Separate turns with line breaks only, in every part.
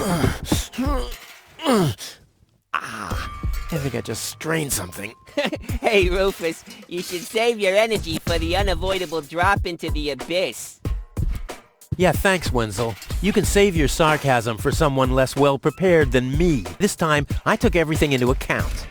I think I just strained something.
Hey, Rufus, you should save your energy for the unavoidable drop into the abyss.
Yeah, thanks, Wenzel. You can save your sarcasm for someone less well-prepared than me. This time, I took everything into account.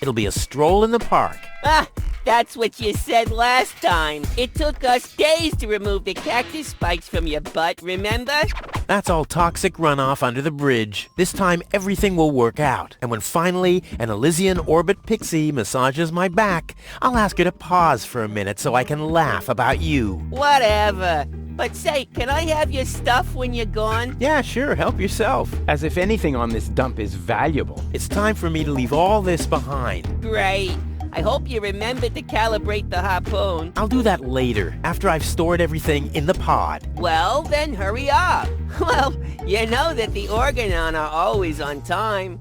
It'll be a stroll in the park.
Ah, that's what you said last time. It took us days to remove the cactus spikes from your butt, remember?
That's all toxic runoff under the bridge. This time, everything will work out. And when finally an Elysian orbit pixie massages my back, I'll ask her to pause for a minute so I can laugh about you.
Whatever. But say, can I have your stuff when you're gone?
Yeah, sure, help yourself.
As if anything on this dump is valuable.
It's time for me to leave all this behind.
Great. I hope you remembered to calibrate the harpoon.
I'll do that later, after I've stored everything in the pod.
Well, then hurry up. Well, you know that the Organon are always on time.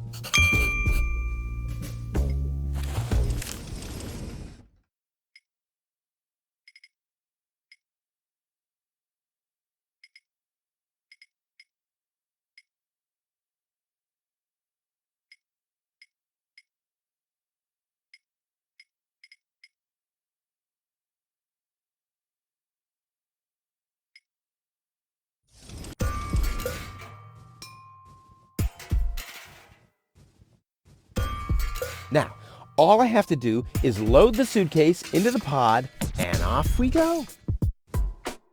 Now, all I have to do is load the suitcase into the pod, and off we go.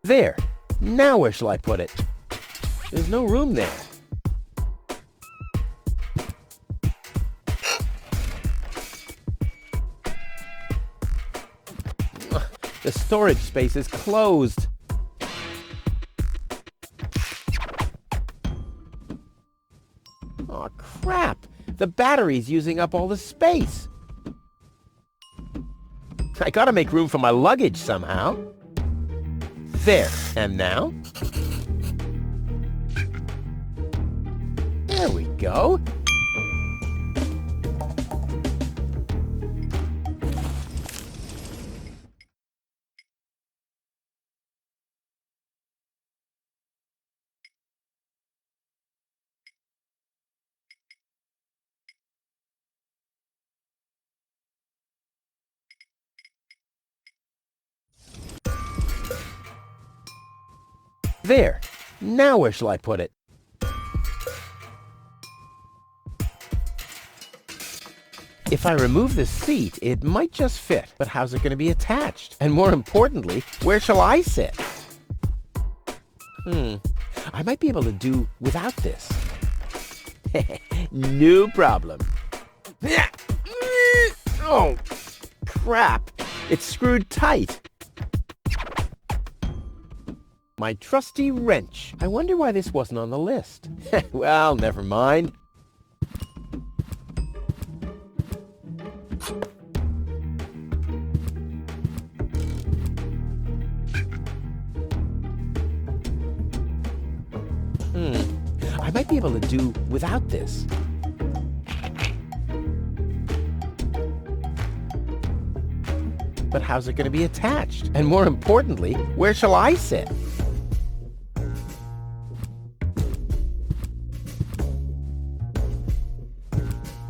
There. Now where shall I put it? There's no room there. The storage space is closed. Aw, crap! The battery's using up all the space. I gotta make room for my luggage somehow. There. And now? There we go. There. Now where shall I put it? If I remove the seat, it might just fit. But how's it going to be attached? And more importantly, where shall I sit? I might be able to do without this. No problem. Oh, crap. It's screwed tight. My trusty wrench. I wonder why this wasn't on the list. Well, never mind. I might be able to do without this. But how's it going to be attached? And more importantly, where shall I sit?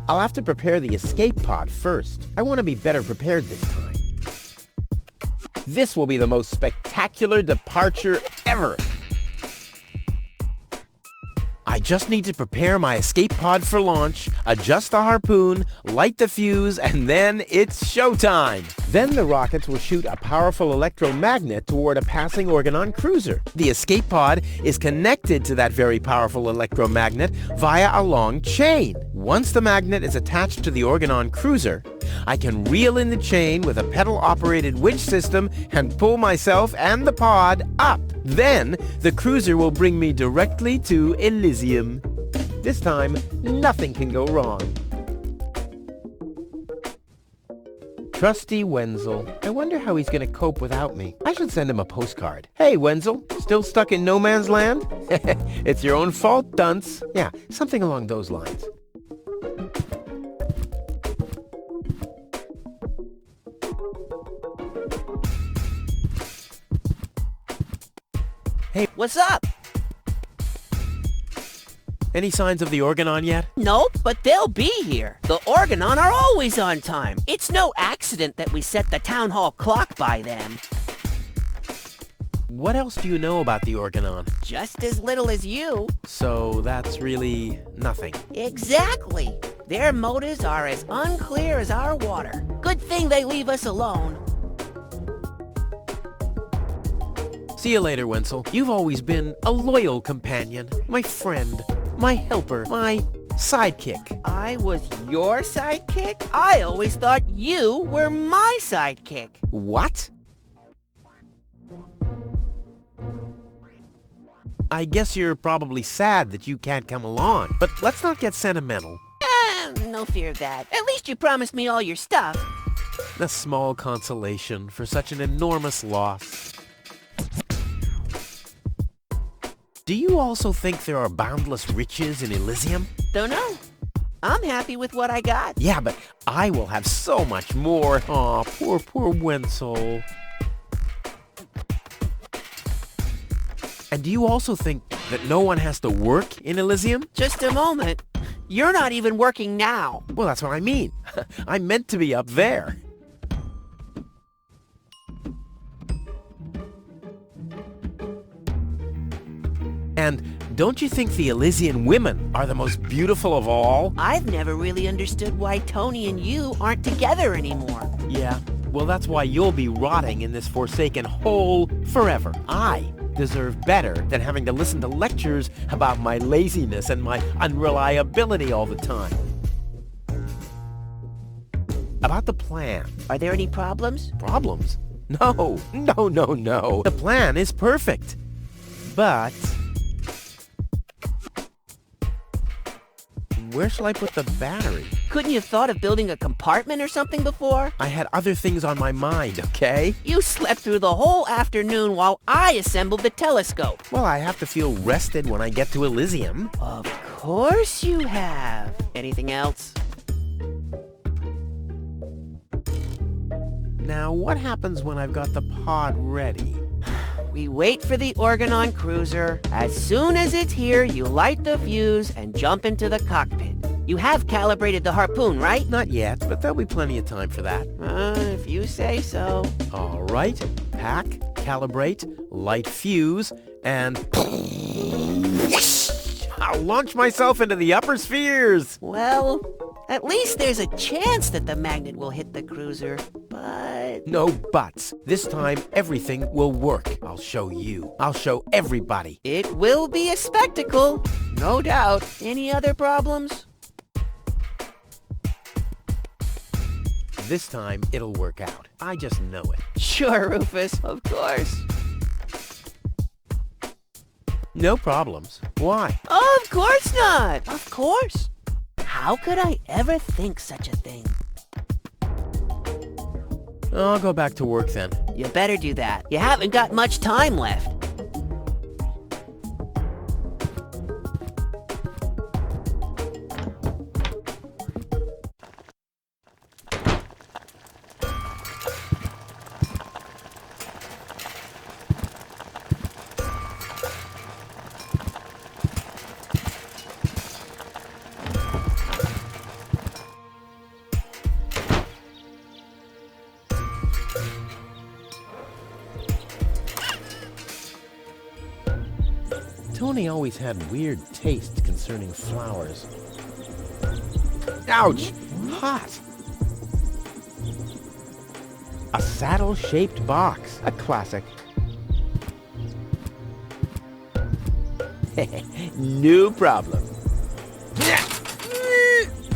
I'll have to prepare the escape pod first. I want to be better prepared this time. This will be the most spectacular departure ever. I just need to prepare my escape pod for launch, adjust the harpoon, light the fuse, and then it's showtime. Then the rockets will shoot a powerful electromagnet toward a passing Organon cruiser. The escape pod is connected to that very powerful electromagnet via a long chain. Once the magnet is attached to the Organon cruiser, I can reel in the chain with a pedal-operated winch system and pull myself and the pod up. Then, the cruiser will bring me directly to Elysium. This time, nothing can go wrong. Trusty Wenzel. I wonder how he's going to cope without me. I should send him a postcard. Hey, Wenzel, still stuck in no man's land? It's your own fault, dunce. Yeah, something along those lines.
Hey, what's up?
Any signs of the Organon yet?
Nope, but they'll be here. The Organon are always on time. It's no accident that we set the town hall clock by them.
What else do you know about the Organon?
Just as little as you.
So that's really nothing.
Exactly. Their motives are as unclear as our water. Good thing they leave us alone.
See you later, Wenzel. You've always been a loyal companion, my friend, my helper, my sidekick.
I was your sidekick? I always thought you were my sidekick.
What? I guess you're probably sad that you can't come along, but let's not get sentimental.
No fear of that. At least you promised me all your stuff.
A small consolation for such an enormous loss. Do you also think there are boundless riches in Elysium?
Don't know. I'm happy with what I got.
Yeah, but I will have so much more. Aw, poor Wenzel. And do you also think that no one has to work in Elysium?
Just a moment. You're not even working now.
Well, that's what I mean. I'm meant to be up there. And don't you think the Elysian women are the most beautiful of all?
I've never really understood why Tony and you aren't together anymore.
Yeah, well, that's why you'll be rotting in this forsaken hole forever. I deserve better than having to listen to lectures about my laziness and my unreliability all the time. About the plan.
Are there any problems?
Problems? No. The plan is perfect. But where shall I put the battery?
Couldn't you have thought of building a compartment or something before?
I had other things on my mind, okay?
You slept through the whole afternoon while I assembled the telescope.
Well, I have to feel rested when I get to Elysium.
Of course you have. Anything else?
Now, what happens when I've got the pod ready?
We wait for the Organon cruiser. As soon as it's here, you light the fuse and jump into the cockpit. You have calibrated the harpoon, right?
Not yet, but there'll be plenty of time for that.
If you say so.
All right. Pack, calibrate, light fuse, and I'll launch myself into the upper spheres.
Well, at least there's a chance that the magnet will hit the cruiser, but...
No buts. This time, everything will work. I'll show you. I'll show everybody.
It will be a spectacle, no doubt. Any other problems?
This time, it'll work out. I just know it.
Sure, Rufus, of course.
No problems. Why?
Of course not! Of course. How could I ever think such a thing?
I'll go back to work then.
You better do that. You haven't got much time left.
Tony always had weird taste concerning flowers. Ouch! Hot! A saddle-shaped box. A classic. No problem.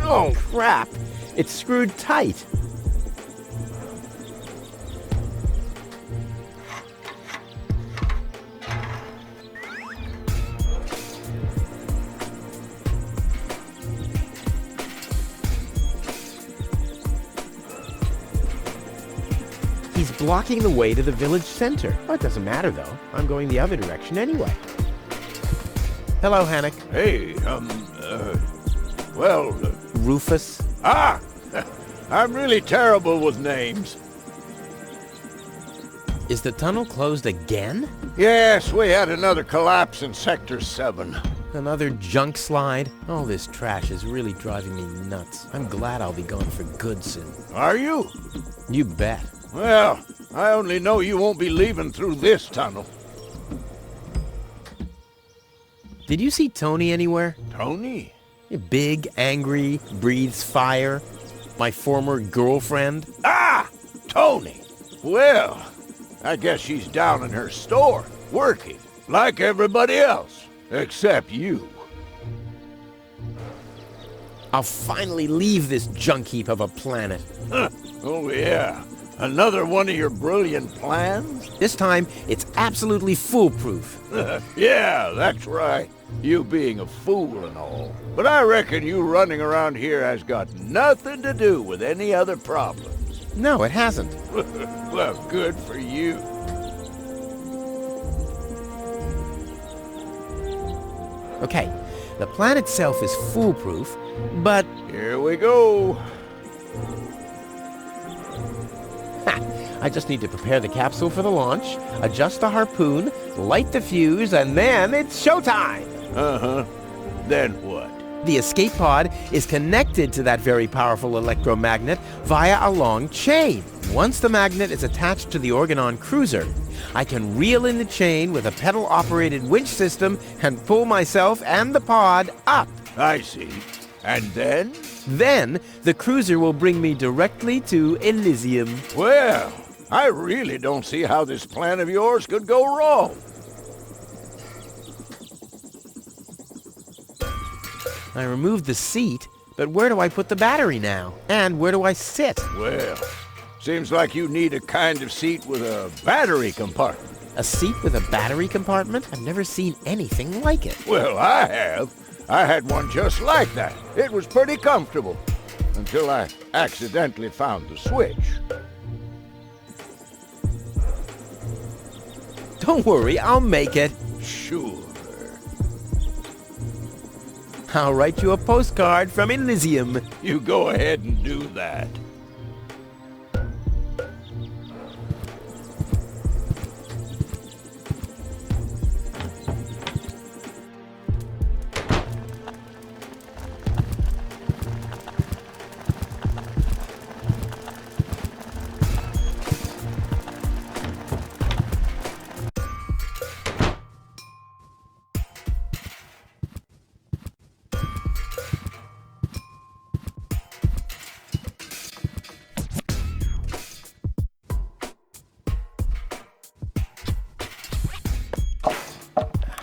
Oh, crap! It's screwed tight. He's blocking the way to the village center. Oh, it doesn't matter, though. I'm going the other direction anyway. Hello, Hannock.
Hey, well...
Rufus.
I'm really terrible with names.
Is the tunnel closed again?
Yes, we had another collapse in Sector 7.
Another junk slide? All this trash is really driving me nuts. I'm glad I'll be gone for good soon.
Are you?
You bet.
Well, I only know you won't be leaving through this tunnel.
Did you see Tony anywhere?
Tony?
Big, angry, breathes fire. My former girlfriend.
Ah! Tony! Well, I guess she's down in her store, working, like everybody else, except you.
I'll finally leave this junk heap of a planet.
Oh yeah, another one of your brilliant plans?
This time, it's absolutely foolproof.
Yeah, that's right. You being a fool and all. But I reckon you running around here has got nothing to do with any other problems.
No, it hasn't.
Well, good for you.
Okay, the plan itself is foolproof, but...
Here we go.
I just need to prepare the capsule for the launch, adjust the harpoon, light the fuse, and then it's showtime!
Uh-huh. Then what?
The escape pod is connected to that very powerful electromagnet via a long chain. Once the magnet is attached to the Organon cruiser, I can reel in the chain with a pedal-operated winch system and pull myself and the pod up.
I see. And then?
Then, the cruiser will bring me directly to Elysium.
Well, I really don't see how this plan of yours could go wrong.
I removed the seat, but where do I put the battery now? And where do I sit?
Well, seems like you need a kind of seat with a battery compartment.
A seat with a battery compartment? I've never seen anything like it.
Well, I have. I had one just like that. It was pretty comfortable. Until I accidentally found the switch.
Don't worry, I'll make it.
Sure.
I'll write you a postcard from Elysium.
You go ahead and do that.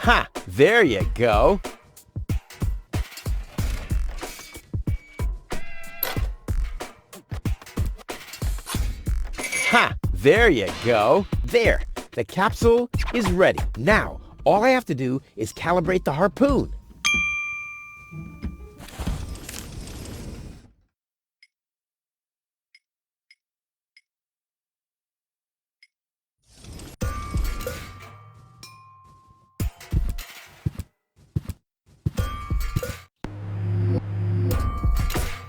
Ha! There you go. Ha! There you go. There. The capsule is ready. Now, all I have to do is calibrate the harpoon.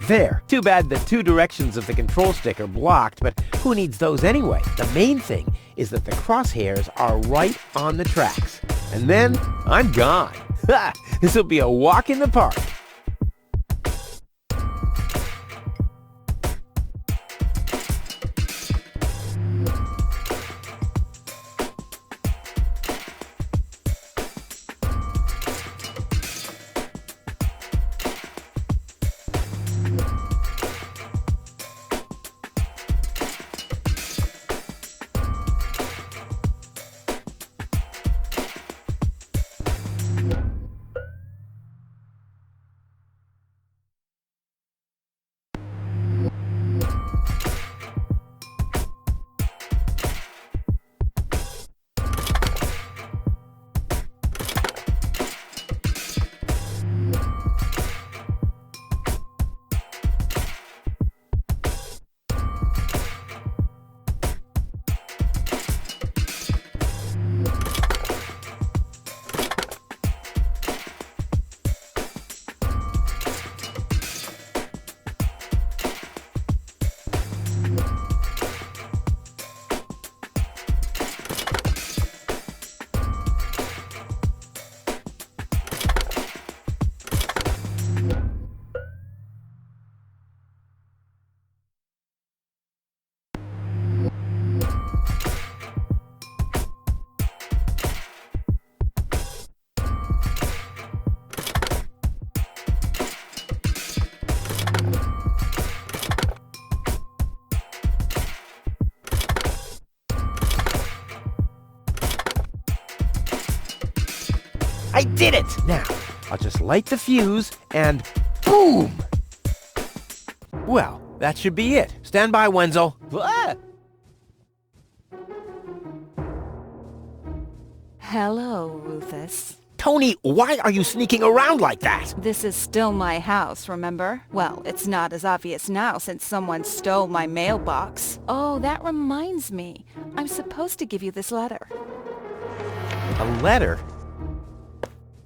There. Too bad the two directions of the control stick are blocked, but who needs those anyway? The main thing is that the crosshairs are right on the tracks. And then I'm gone. Ha! This'll be a walk in the park. I did it! Now, I'll just light the fuse and boom! Well, that should be it. Stand by, Wenzel. Ah!
Hello, Rufus.
Tony, why are you sneaking around like that?
This is still my house, remember? Well, it's not as obvious now since someone stole my mailbox. Oh, that reminds me. I'm supposed to give you this letter.
A letter?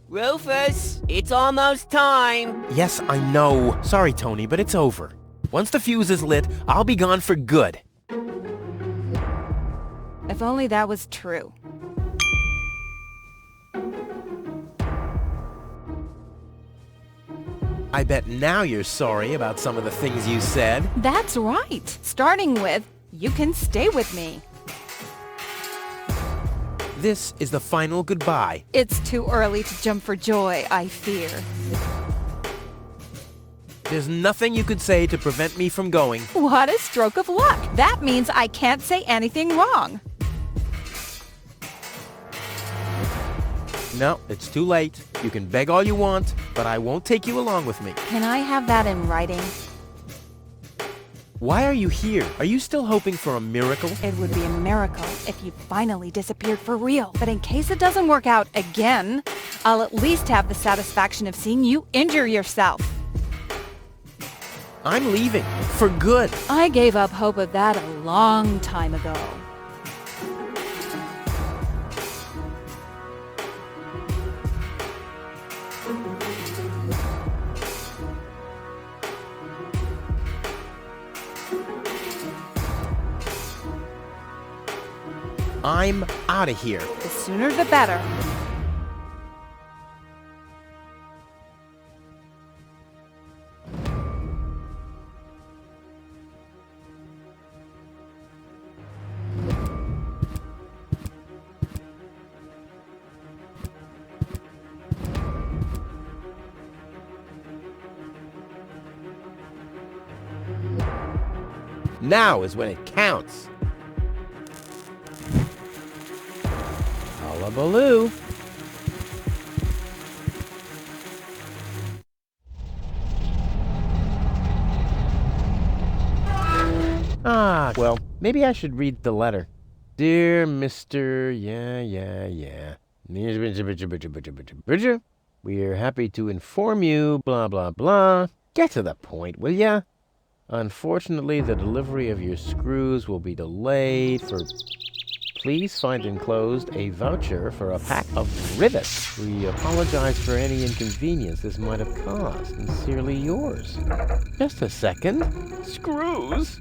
Rufus, it's almost time.
Yes, I know. Sorry, Tony, but it's over. Once the fuse is lit, I'll be gone for good.
If only that was true.
I bet now you're sorry about some of the things you said.
That's right. Starting with, you can stay with me.
This is the final goodbye.
It's too early to jump for joy, I fear.
There's nothing you could say to prevent me from going.
What a stroke of luck. That means I can't say anything wrong.
No, it's too late. You can beg all you want, but I won't take you along with me.
Can I have that in writing?
Why are you here? Are you still hoping for a miracle?
It would be a miracle if you finally disappeared for real. But in case it doesn't work out again, I'll at least have the satisfaction of seeing you injure yourself.
I'm leaving. For good.
I gave up hope of that a long time ago.
I'm out of here.
The sooner the better.
Now is when it counts. Hullabaloo. Well, maybe I should read the letter. Dear Mr. Yeah. We're happy to inform you, blah, blah, blah. Get to the point, will ya? Unfortunately, the delivery of your screws will be delayed for... Please find enclosed a voucher for a pack of rivets. We apologize for any inconvenience this might have caused. Sincerely yours. Just a second. Screws?